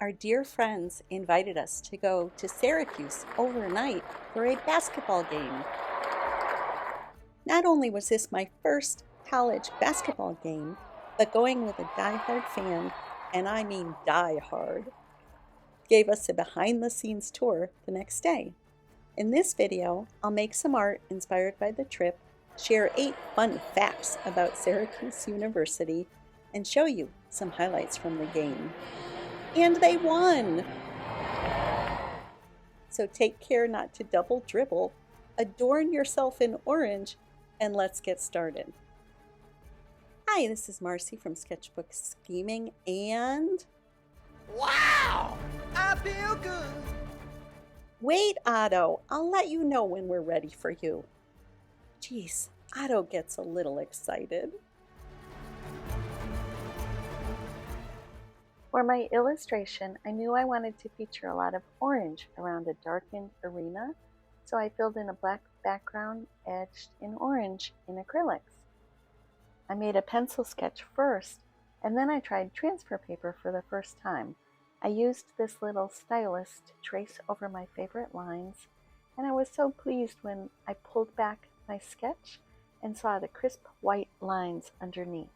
Our dear friends invited us to go to Syracuse overnight for a basketball game. Not only was this my first college basketball game, but going with a die-hard fan, and I mean die-hard, gave us a behind-the-scenes tour the next day. In this video, I'll make some art inspired by the trip, share 8 fun facts about Syracuse University, and show you some highlights from the game. And they won! So take care not to double dribble, adorn yourself in orange, and let's get started. Hi, this is Marcy from Sketchbook Scheming, and... Wow! I feel good! Wait, Otto, I'll let you know when we're ready for you. Geez, Otto gets a little excited. For my illustration, I knew I wanted to feature a lot of orange around a darkened arena, so I filled in a black background edged in orange in acrylics. I made a pencil sketch first, and then I tried transfer paper for the first time. I used this little stylus to trace over my favorite lines, and I was so pleased when I pulled back my sketch and saw the crisp white lines underneath.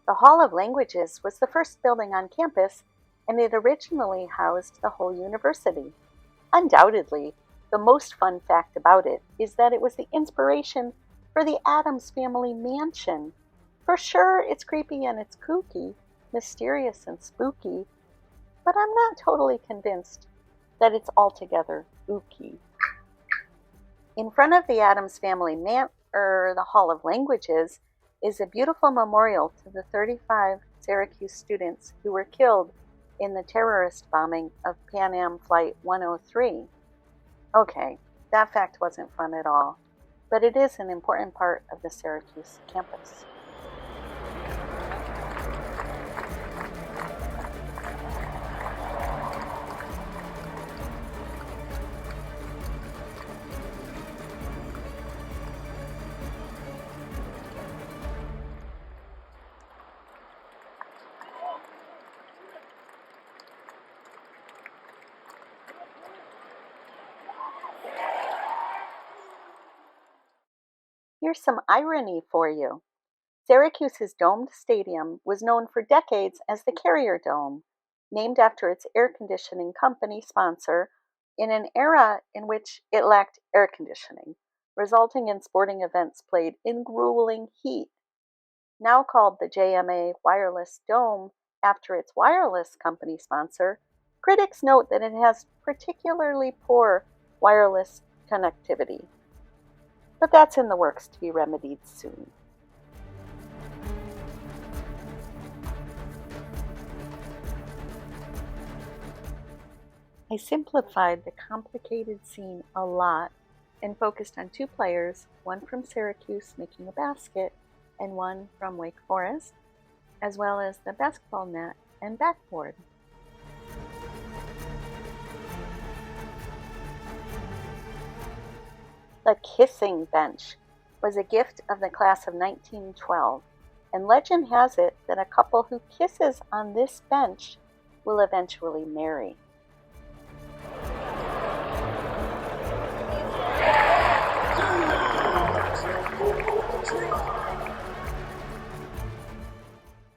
The Hall of Languages was the first building on campus, and it originally housed the whole university. Undoubtedly, the most fun fact about it is that it was the inspiration for the Addams Family mansion. For sure, it's creepy and it's kooky, mysterious and spooky, but I'm not totally convinced that it's altogether ooky. In front of the Addams Family the Hall of Languages, is a beautiful memorial to the 35 Syracuse students who were killed in the terrorist bombing of Pan Am Flight 103. Okay, that fact wasn't fun at all, but it is an important part of the Syracuse campus. Here's some irony for you. Syracuse's domed stadium was known for decades as the Carrier Dome, named after its air conditioning company sponsor in an era in which it lacked air conditioning, resulting in sporting events played in grueling heat. Now called the JMA Wireless Dome after its wireless company sponsor, critics note that it has particularly poor wireless connectivity. But that's in the works to be remedied soon. I simplified the complicated scene a lot and focused on 2 players, one from Syracuse making a basket and one from Wake Forest, as well as the basketball net and backboard. The kissing bench was a gift of the class of 1912, and legend has it that a couple who kisses on this bench will eventually marry.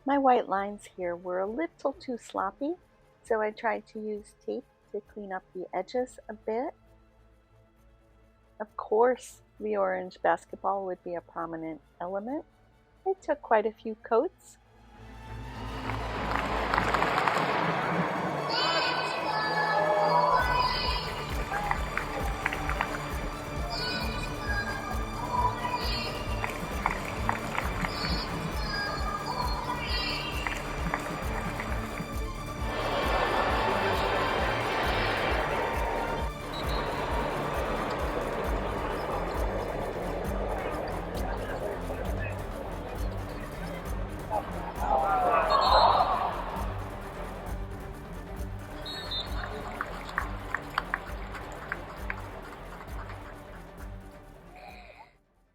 My white lines here were a little too sloppy, so I tried to use tape to clean up the edges a bit. Of course, the orange basketball would be a prominent element. I took quite a few coats.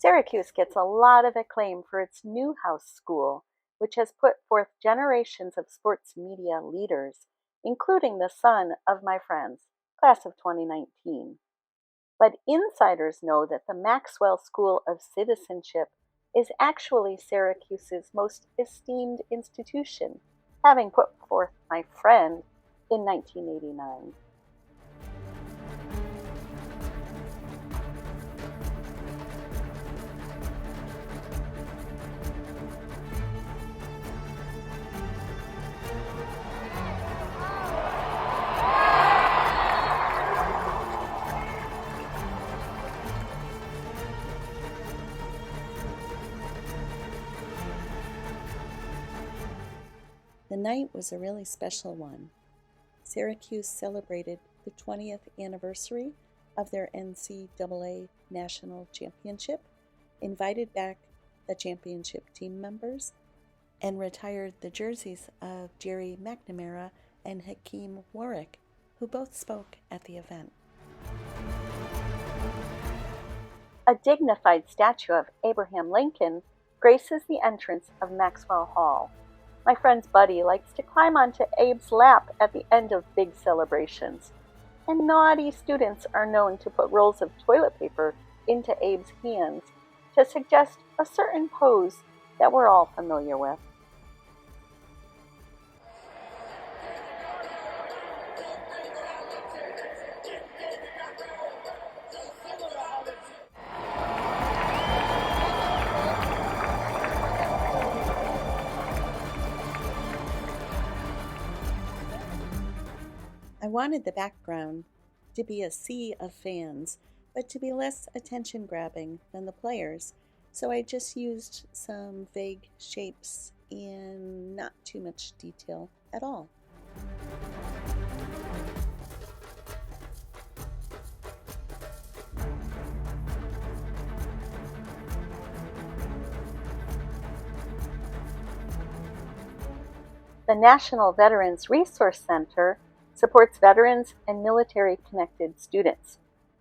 Syracuse gets a lot of acclaim for its Newhouse School, which has put forth generations of sports media leaders, including the son of my friends, class of 2019. But insiders know that the Maxwell School of Citizenship is actually Syracuse's most esteemed institution, having put forth my friend in 1989. The night was a really special one. Syracuse celebrated the 20th anniversary of their NCAA National Championship, invited back the championship team members, and retired the jerseys of Gerry McNamara and Hakim Warrick, who both spoke at the event. A dignified statue of Abraham Lincoln graces the entrance of Maxwell Hall. My friend's buddy likes to climb onto Abe's lap at the end of big celebrations, and naughty students are known to put rolls of toilet paper into Abe's hands to suggest a certain pose that we're all familiar with. I wanted the background to be a sea of fans, but to be less attention-grabbing than the players, so I just used some vague shapes and not too much detail at all. The National Veterans Resource Center supports veterans and military-connected students.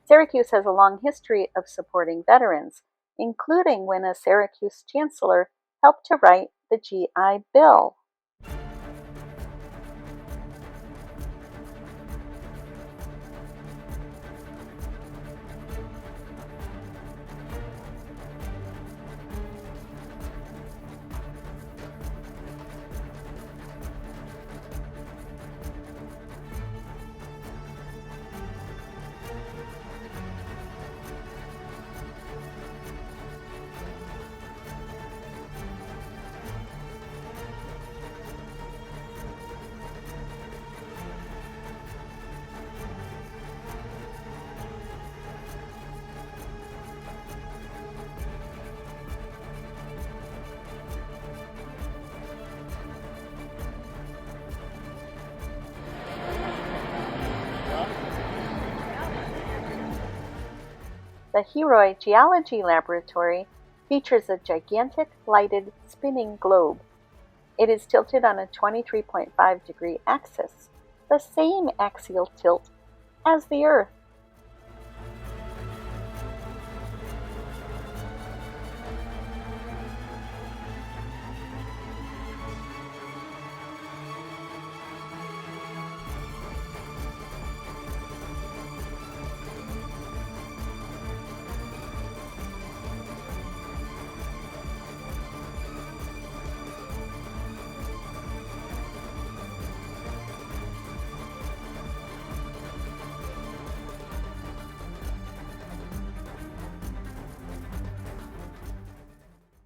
Syracuse has a long history of supporting veterans, including when a Syracuse chancellor helped to write the GI Bill. The Heroy Geology Laboratory features a gigantic lighted spinning globe. It is tilted on a 23.5-degree axis, the same axial tilt as the Earth.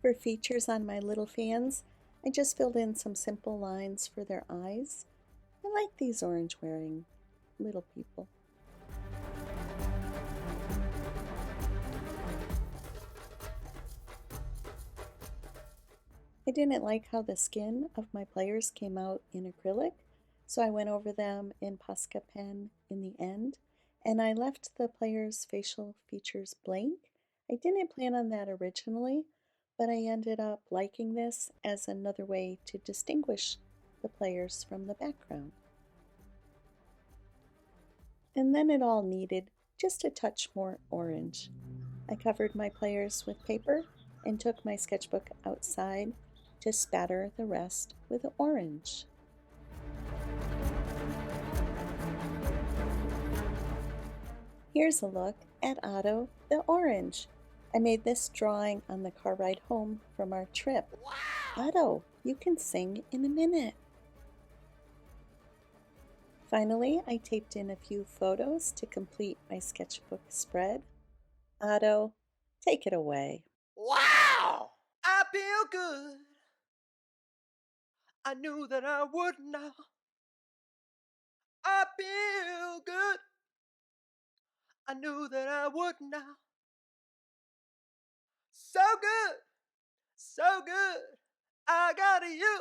For features on my little fans, I just filled in some simple lines for their eyes. I like these orange-wearing little people. I didn't like how the skin of my players came out in acrylic, so I went over them in Posca pen in the end, and I left the players' facial features blank. I didn't plan on that originally, but I ended up liking this as another way to distinguish the players from the background. And then it all needed just a touch more orange. I covered my players with paper and took my sketchbook outside to spatter the rest with orange. Here's a look at Otto the Orange. I made this drawing on the car ride home from our trip. Wow! Otto, you can sing in a minute. Finally, I taped in a few photos to complete my sketchbook spread. Otto, take it away. Wow! I feel good. I knew that I would now. I feel good. I knew that I would now. So good. So good. I got you.